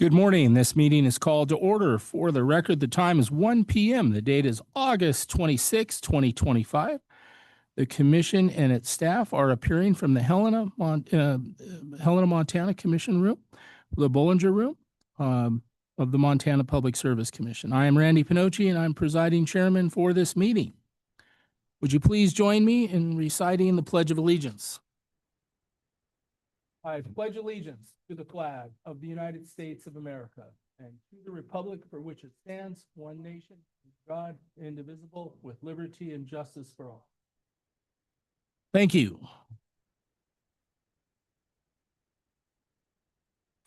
Good morning. This meeting is called to order. For the record, the time is 1 p.m. The date is August 26, 2025. The commission and its staff are appearing from the Helena, Montana Commission Room, the Bollinger Room of the Montana Public Service Commission. I am Randy Pinocci, and I'm presiding chairman for this meeting. Would you please join me in reciting the Pledge of Allegiance? I pledge allegiance to the flag of the United States of America and to the republic for which it stands, one nation, God, indivisible, with liberty and justice for all. Thank you.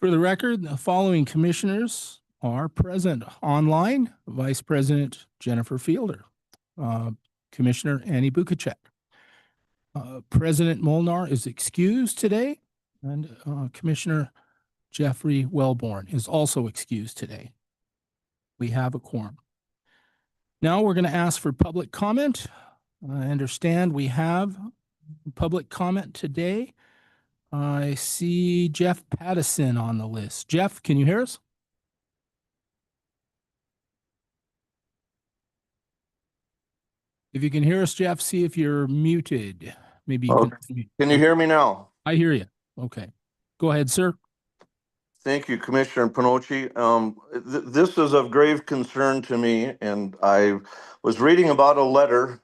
For the record, the following commissioners are present online: Vice President Jennifer Fielder, Commissioner Annie Bukacek. President Molnar is excused today, and Commissioner Jeffrey Wellborn is also excused today. We have a quorum. Now we're going to ask for public comment. I understand we have public comment today. I see Jeff Pattison on the list. Jeff, can you hear us? If you can hear us, Jeff, see if you're muted. Maybe you can you hear me now? I hear you. Okay. Go ahead, sir. Thank you, Commissioner Pinocci. This is of grave concern to me, and I was reading about a letter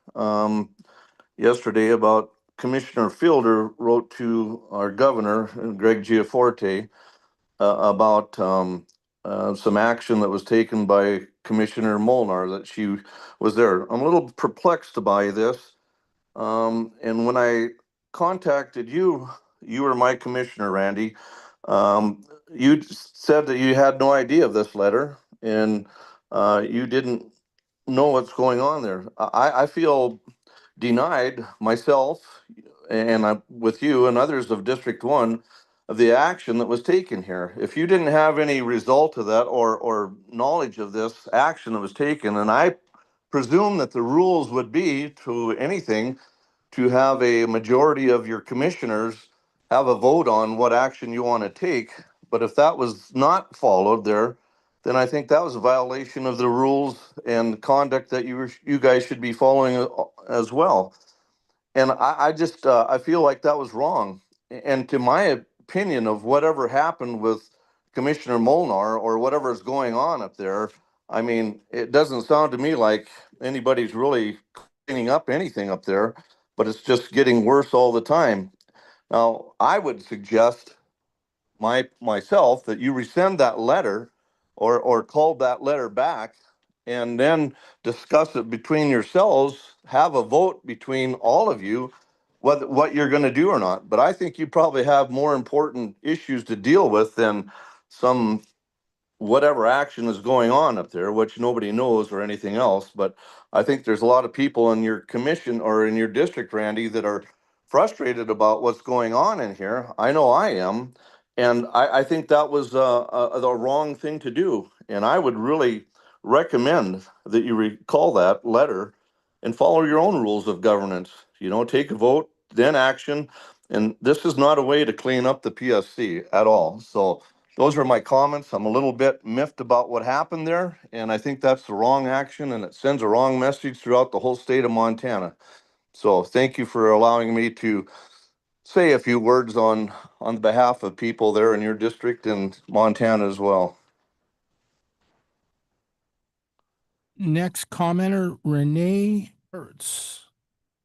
yesterday about Commissioner Fielder wrote to our governor, Greg Giaforte, about some action that was taken by Commissioner Molnar, that she was there. I'm a little perplexed by this. And when I contacted you, you were my commissioner, Randy. You said that you had no idea of this letter, and you didn't know what's going on there. I feel denied myself, and I'm with you and others of District 1, of the action that was taken here. If you didn't have any result of that or knowledge of this action that was taken, and I presume that the rules would be to anything to have a majority of your commissioners have a vote on what action you want to take. But if that was not followed there, then I think that was a violation of the rules and conduct that you guys should be following as well. And I just I feel like that was wrong. And to my opinion of whatever happened with Commissioner Molnar or whatever is going on up there, I mean, it doesn't sound to me like anybody's really cleaning up anything up there, but it's just getting worse all the time. Now, I would suggest myself that you rescind that letter or call that letter back and then discuss it between yourselves, have a vote between all of you what you're going to do or not. But I think you probably have more important issues to deal with than some whatever action is going on up there, which nobody knows or anything else. But I think there's a lot of people in your commission or in your district, Randy, that are frustrated about what's going on in here. I know I am. And I think that was the wrong thing to do. And I would really recommend that you recall that letter and follow your own rules of governance. You know, take a vote, then action. And this is not a way to clean up the PSC at all. So those are my comments. I'm a little bit miffed about what happened there, and I think that's the wrong action, and it sends a wrong message throughout the whole state of Montana. So thank you for allowing me to say a few words on behalf of people there in your district and Montana as well. Next commenter, Renee Hertz.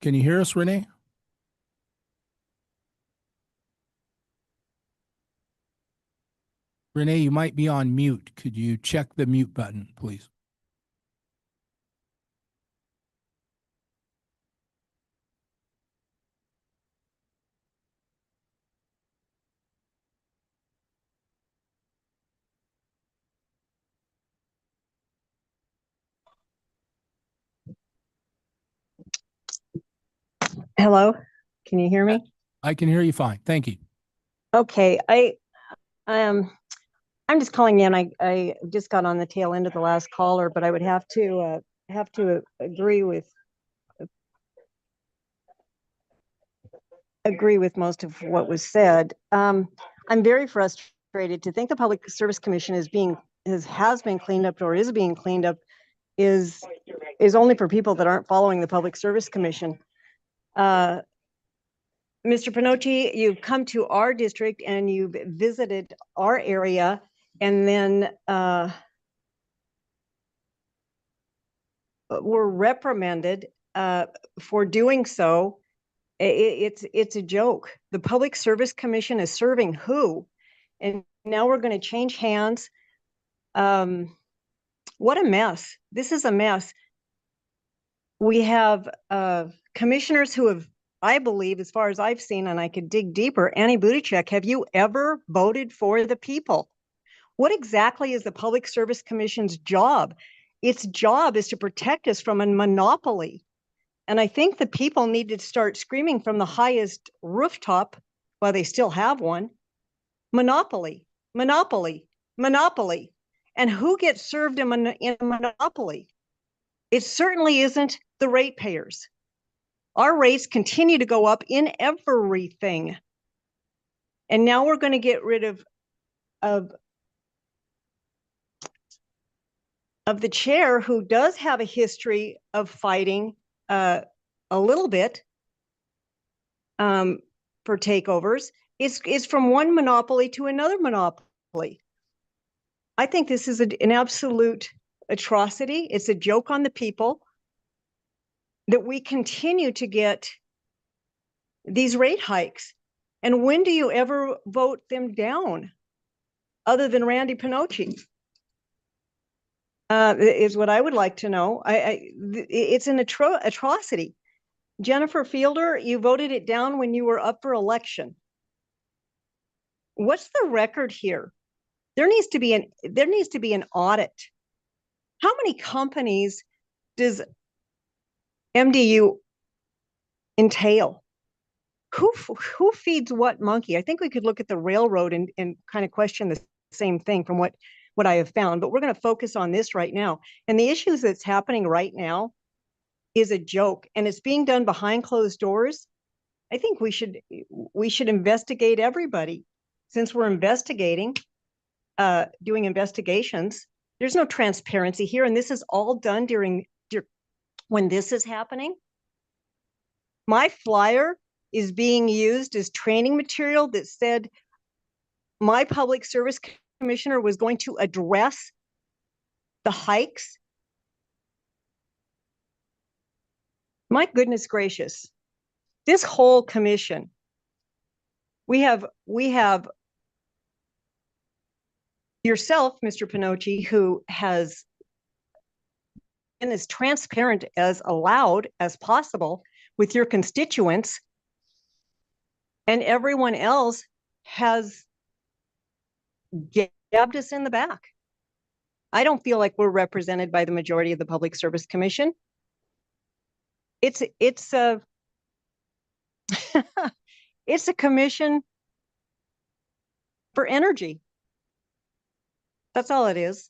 Can you hear us, Renee? Renee, you might be on mute. Could you check the mute button, please? Hello, can you hear me? I can hear you fine. Thank you. Okay, I'm just calling in. I just got on the tail end of the last caller, but I would have to agree with most of what was said. I'm very frustrated frustrated. To think the Public Service Commission has been cleaned up or is being cleaned up is only for people that aren't following the Public Service Commission. Mr. Pinocci, you've come to our district and you've visited our area, and then were reprimanded for doing so. It's a joke. The Public Service Commission is serving who? And now we're going to change hands. What a mess. This is a mess. We have commissioners who have, I believe, as far as I've seen, and I could dig deeper, Annie Buttigieg, have you ever voted for the people? What exactly is the Public Service Commission's job? Its job is to protect us from a monopoly. And I think the people need to start screaming from the highest rooftop, while they still have one, monopoly, monopoly, monopoly. And who gets served in a monopoly? It certainly isn't the ratepayers. Our rates continue to go up in everything. And now we're going to get rid of the chair, who does have a history of fighting a little bit for takeovers. Is from one monopoly to another monopoly. I think this is an absolute atrocity. It's a joke on the people that we continue to get these rate hikes. And when do you ever vote them down, other than Randy Pinocci? Is what I would like to know. It's an atrocity. Jennifer Fielder, you voted it down when you were up for election. What's the record here? There needs to be an audit. How many companies does MDU entail? Who feeds what monkey? I think we could look at the railroad and kind of question the same thing from what I have found, but we're going to focus on this right now. And the issues that's happening right now is a joke, and it's being done behind closed doors. I think we should investigate everybody. Since we're investigating, doing investigations, there's no transparency here, and this is all done during when this is happening. My flyer is being used as training material that said my Public Service Commissioner was going to address the hikes. My goodness gracious, this whole commission, we have yourself, Mr. Pinocci, who has been as transparent as allowed as possible with your constituents, and everyone else has jabbed us in the back. I don't feel like we're represented by the majority of the Public Service Commission. It's a it's a commission for energy. That's all it is.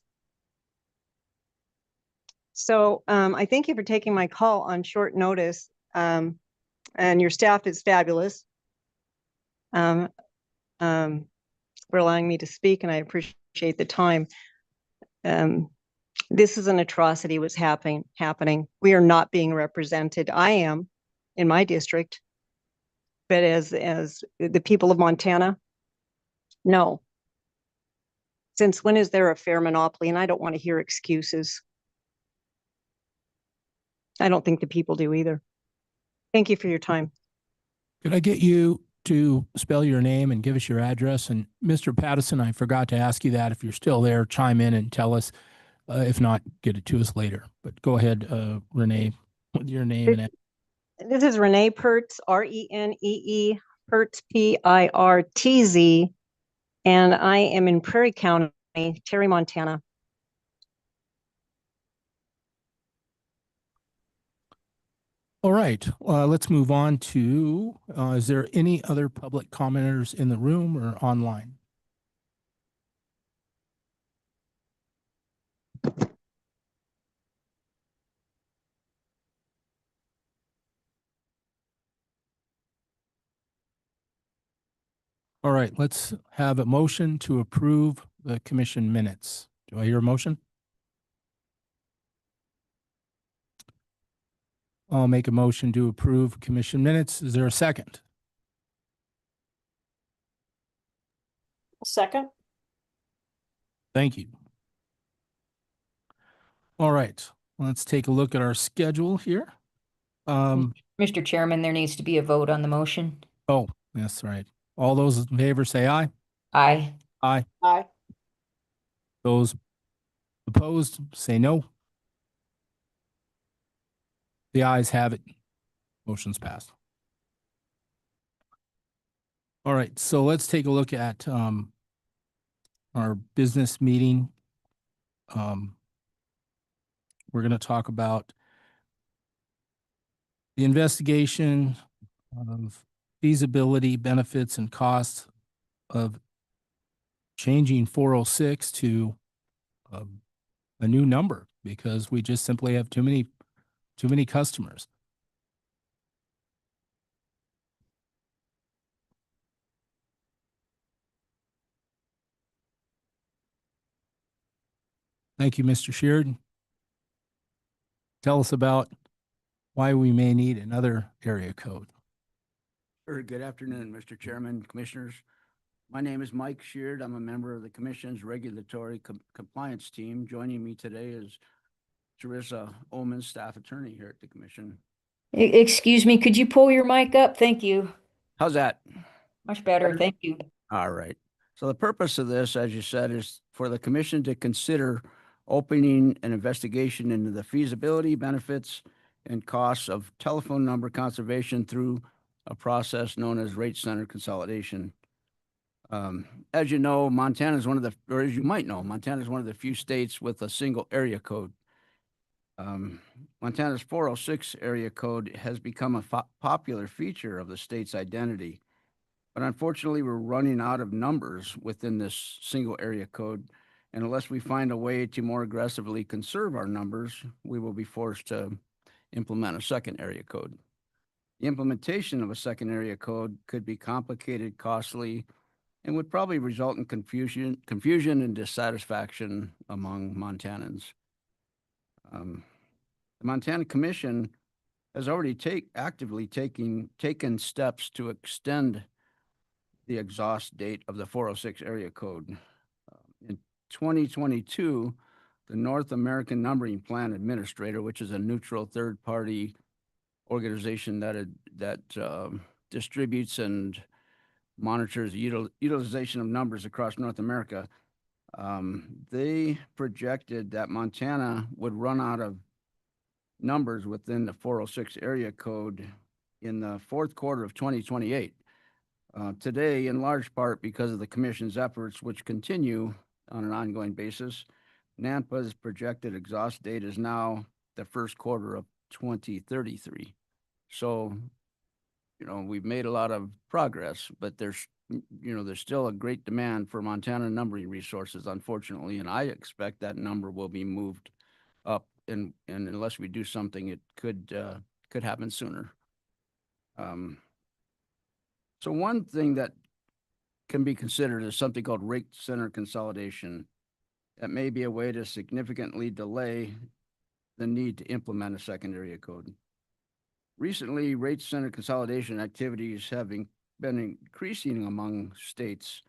So I thank you for taking my call on short notice. And your staff is fabulous for allowing me to speak, and I appreciate the time. This is an atrocity what's happening. We are not being represented. I am in my district, but as the people of Montana, no. Since when is there a fair monopoly? And I don't want to hear excuses. I don't think the people do either. Thank you for your time. Could I get you to spell your name and give us your address? And Mr. Pattison, I forgot to ask you that. If you're still there, chime in and tell us. If not, get it to us later. But go ahead, Renee, with your name and this is Renee Pertz, Renee Pertz, Pirtz, and I am in Prairie County, Terry, Montana. All right, let's move on to, is there any other public commenters in the room or online? All right, let's have a motion to approve the commission minutes. Do I hear a motion? I'll make a motion to approve commission minutes. Is there a second? Second. Thank you. All right, let's take a look at our schedule here. Mr. Chairman, there needs to be a vote on the motion. Oh, that's right. All those in favor say aye. Aye. Aye. Aye. Those opposed say no. The ayes have it. Motion's passed. All right, so let's take a look at our business meeting. We're going to talk about the investigation of feasibility, benefits, and costs of changing 406 to a new number because we just simply have too many customers. Thank you, Mr. Sheard. Tell us about why we may need another area code. Sure. Good afternoon, Mr. Chairman, Commissioners. My name is Mike Sheard. I'm a member of the Commission's Regulatory Compliance Team. Joining me today is Teresa Ullman, Staff Attorney here at the Commission. Excuse me, could you pull your mic up? Thank you. How's that? Much better. Thank you. All right. So the purpose of this, as you said, is for the Commission to consider opening an investigation into the feasibility, benefits, and costs of telephone number conservation through a process known as rate center consolidation. As you know, Montana is one of the, or as you might know, Montana is one of the few states with a single area code. Montana's 406 area code has become a popular feature of the state's identity. But unfortunately, we're running out of numbers within this single area code. And unless we find a way to more aggressively conserve our numbers, we will be forced to implement a second area code. The implementation of a second area code could be complicated, costly, and would probably result in confusion and dissatisfaction among Montanans. The Montana Commission has already actively taken steps to extend the exhaust date of the 406 area code. In 2022, the North American Numbering Plan Administrator, which is a neutral third-party organization that distributes and monitors the utilization of numbers across North America, they projected that Montana would run out of numbers within the 406 area code in the fourth quarter of 2028. Today, in large part because of the Commission's efforts, which continue on an ongoing basis, NAMPA's projected exhaust date is now the first quarter of 2033. So, we've made a lot of progress, but there's still a great demand for Montana numbering resources, unfortunately, and I expect that number will be moved up, and unless we do something, it could happen sooner. So one thing that can be considered is something called rate center consolidation. That may be a way to significantly delay the need to implement a second area code. Recently, rate center consolidation activities have been increasing among states.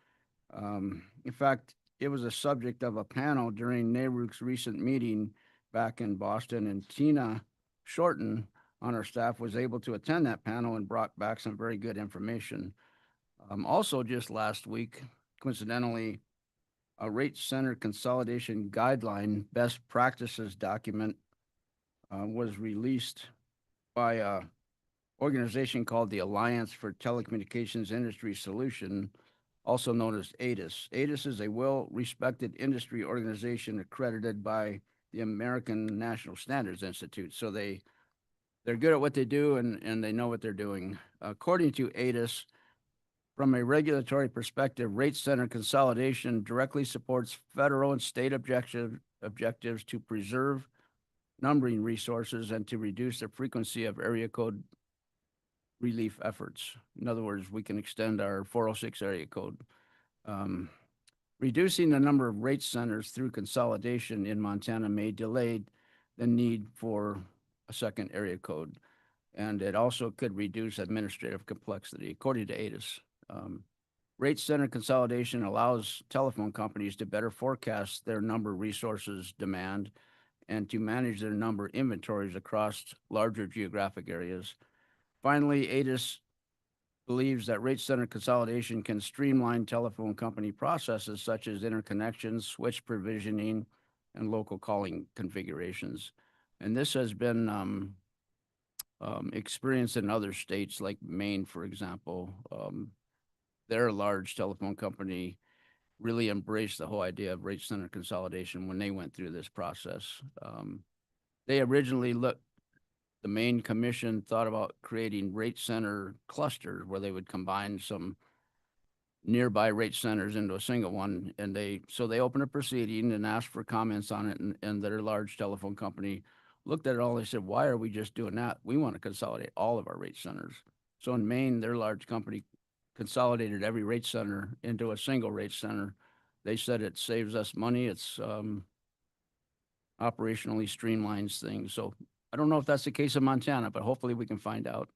In fact, it was a subject of a panel during NARUC's recent meeting back in Boston, and Tina Shorten on our staff was able to attend that panel and brought back some very good information. Also, just last week, coincidentally, a rate center consolidation guideline best practices document was released by an organization called the Alliance for Telecommunications Industry Solution, also known as ATIS. ATIS is a well-respected industry organization accredited by the American National Standards Institute. So they're good at what they do and they know what they're doing. According to ATIS, from a regulatory perspective, rate center consolidation directly supports federal and state objectives to preserve numbering resources and to reduce the frequency of area code relief efforts. In other words, we can extend our 406 area code. Reducing the number of rate centers through consolidation in Montana may delay the need for a second area code. And it also could reduce administrative complexity, according to ATIS. Rate center consolidation allows telephone companies to better forecast their number resources demand and to manage their number inventories across larger geographic areas. Finally, ATIS believes that rate center consolidation can streamline telephone company processes such as interconnections, switch provisioning, and local calling configurations. And this has been experienced in other states like Maine, for example. Their large telephone company really embraced the whole idea of rate center consolidation when they went through this process. They originally the Maine Commission thought about creating rate center clusters where they would combine some nearby rate centers into a single one. And they opened a proceeding and asked for comments on it. And their large telephone company looked at it all. They said, why are we just doing that? We want to consolidate all of our rate centers. So in Maine, their large company consolidated every rate center into a single rate center. They said it saves us money. It's operationally streamlines things. So I don't know if that's the case in Montana, but hopefully we can find out.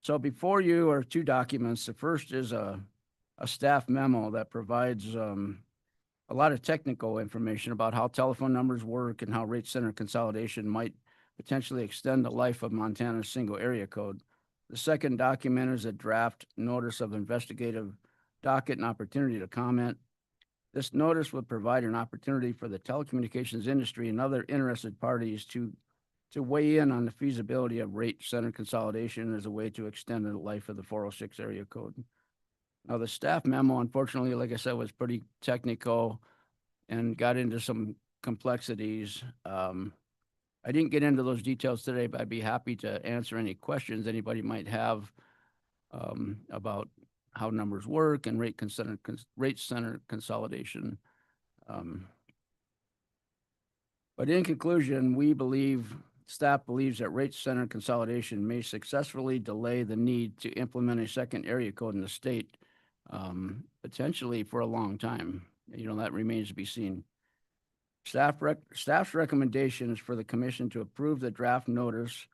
So before you are two documents. The first is a staff memo that provides a lot of technical information about how telephone numbers work and how rate center consolidation might potentially extend the life of Montana's single area code. The second document is a draft notice of investigative docket and opportunity to comment. This notice would provide an opportunity for the telecommunications industry and other interested parties to weigh in on the feasibility of rate center consolidation as a way to extend the life of the 406 area code. Now, the staff memo, unfortunately, like I said, was pretty technical and got into some complexities. I didn't get into those details today, but I'd be happy to answer any questions anybody might have about how numbers work and rate center consolidation. But in conclusion, staff believes that rate center consolidation may successfully delay the need to implement a second area code in the state, potentially for a long time. That remains to be seen. Staff's recommendation is for the commission to approve the draft notice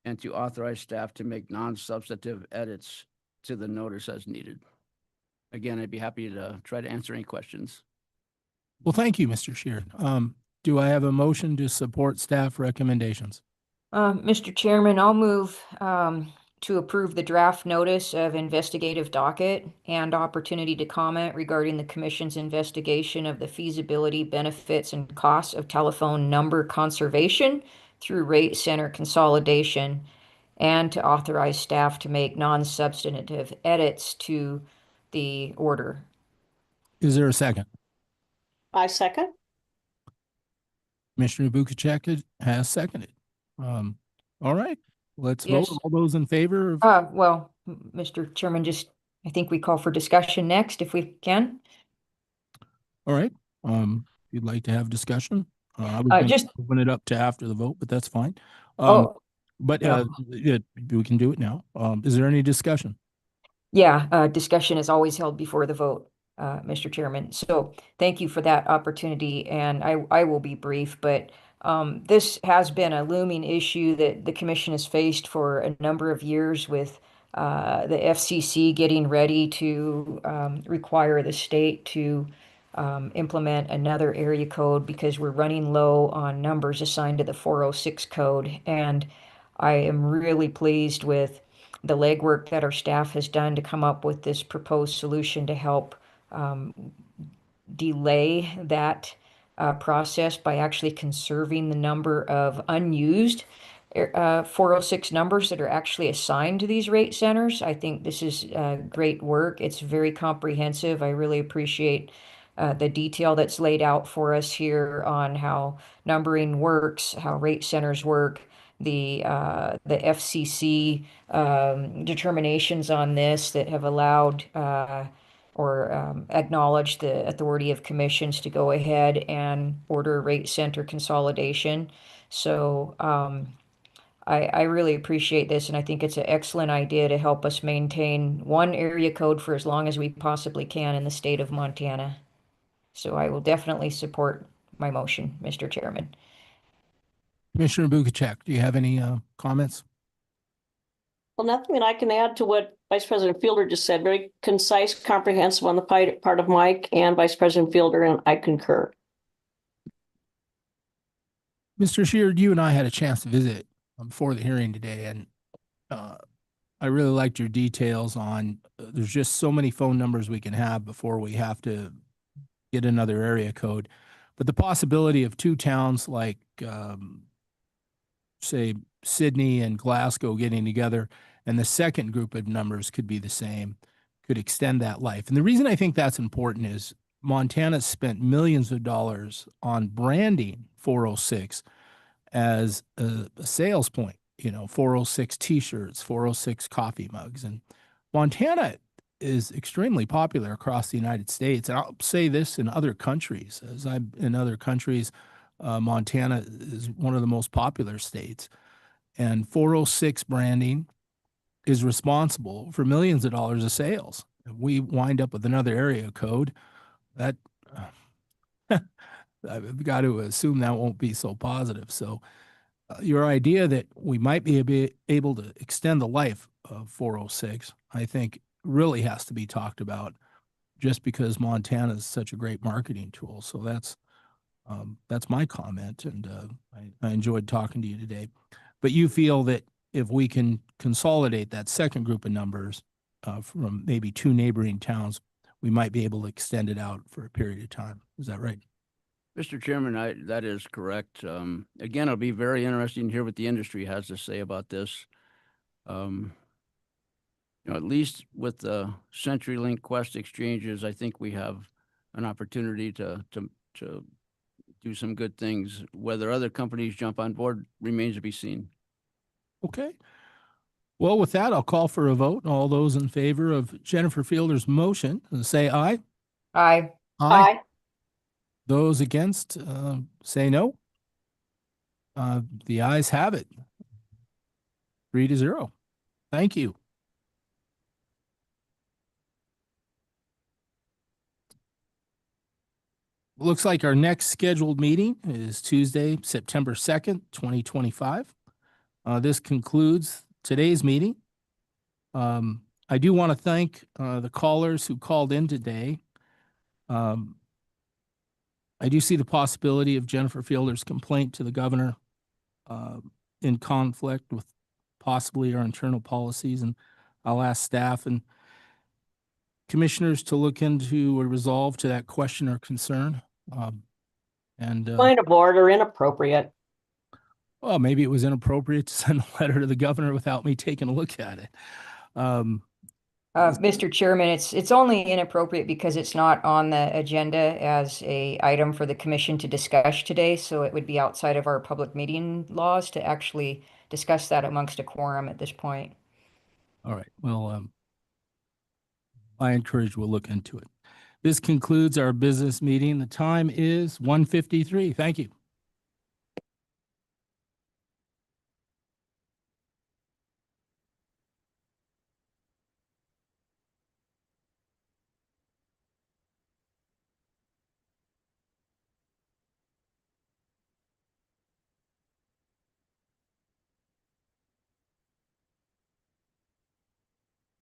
and to authorize staff to make non-substantive edits to the notice as needed. Again, I'd be happy to try to answer any questions. Well, thank you, Mr. Sheard. Do I have a motion to support staff recommendations? Mr. Chairman, I'll move to approve the draft notice of investigative docket and opportunity to comment regarding the commission's investigation of the feasibility, benefits, and costs of telephone number conservation through rate center consolidation, and to authorize staff to make non-substantive edits to the order. Is there a second? I second. Commissioner Bukacek has seconded. All right, let's vote. Yes. All those in favor of? Well, Mr. Chairman, I think we call for discussion next if we can. All right. If you'd like to have discussion, I was going to open it up to after the vote, but that's fine. But yeah, we can do it now. Is there any discussion? Yeah, discussion is always held before the vote, Mr. Chairman. So thank you for that opportunity, and I will be brief, but this has been a looming issue that the commission has faced for a number of years with the FCC getting ready to require the state to implement another area code because we're running low on numbers assigned to the 406 code. And I am really pleased with the legwork that our staff has done to come up with this proposed solution to help delay that process by actually conserving the number of unused 406 numbers that are actually assigned to these rate centers. I think this is great work. It's very comprehensive. I really appreciate the detail that's laid out for us here on how numbering works, how rate centers work, the FCC determinations on this that have allowed or acknowledged the authority of commissions to go ahead and order rate center consolidation. So I really appreciate this, and I think it's an excellent idea to help us maintain one area code for as long as we possibly can in the state of Montana. So I will definitely support my motion, Mr. Chairman. Commissioner Bukacek, do you have any comments? Well, nothing that I can add to what Vice President Fielder just said. Very concise, comprehensive on the part of Mike and Vice President Fielder, and I concur. Mr. Sheard, you and I had a chance to visit before the hearing today, and I really liked your details on there's just so many phone numbers we can have before we have to get another area code. But the possibility of two towns like, say, Sydney and Glasgow getting together, and the second group of numbers could be the same, could extend that life. And the reason I think that's important is Montana spent millions of dollars on branding 406 as a sales point, 406 t-shirts, 406 coffee mugs. And Montana is extremely popular across the United States. And I'll say this in other countries, as I'm in other countries, Montana is one of the most popular states. And 406 branding is responsible for millions of dollars of sales. If we wind up with another area code, that I've got to assume that won't be so positive. So your idea that we might be able to extend the life of 406, I think really has to be talked about just because Montana is such a great marketing tool. So that's my comment. And I enjoyed talking to you today. But you feel that if we can consolidate that second group of numbers from maybe two neighboring towns, we might be able to extend it out for a period of time. Is that right? Mr. Chairman, that is correct. Again, it'll be very interesting to hear what the industry has to say about this. At least with the CenturyLink Quest exchanges, I think we have an opportunity to do some good things. Whether other companies jump on board remains to be seen. Okay. Well, with that, I'll call for a vote. All those in favor of Jennifer Fielder's motion, say aye. Aye. Aye. Those against, say no. The ayes have it. 3-0. Thank you. Looks like our next scheduled meeting is Tuesday, September 2nd, 2025. This concludes today's meeting. I do want to thank the callers who called in today. I do see the possibility of Jennifer Fielder's complaint to the governor in conflict with possibly our internal policies, and I'll ask staff and commissioners to look into a resolve to that question or concern. Point of order, inappropriate. Well, maybe it was inappropriate to send a letter to the governor without me taking a look at it. Mr. Chairman, it's only inappropriate because it's not on the agenda as a item for the commission to discuss today. So it would be outside of our public meeting laws to actually discuss that amongst a quorum at this point. All right. Well, I encourage we'll look into it. This concludes our business meeting. The time is 1:53. Thank you.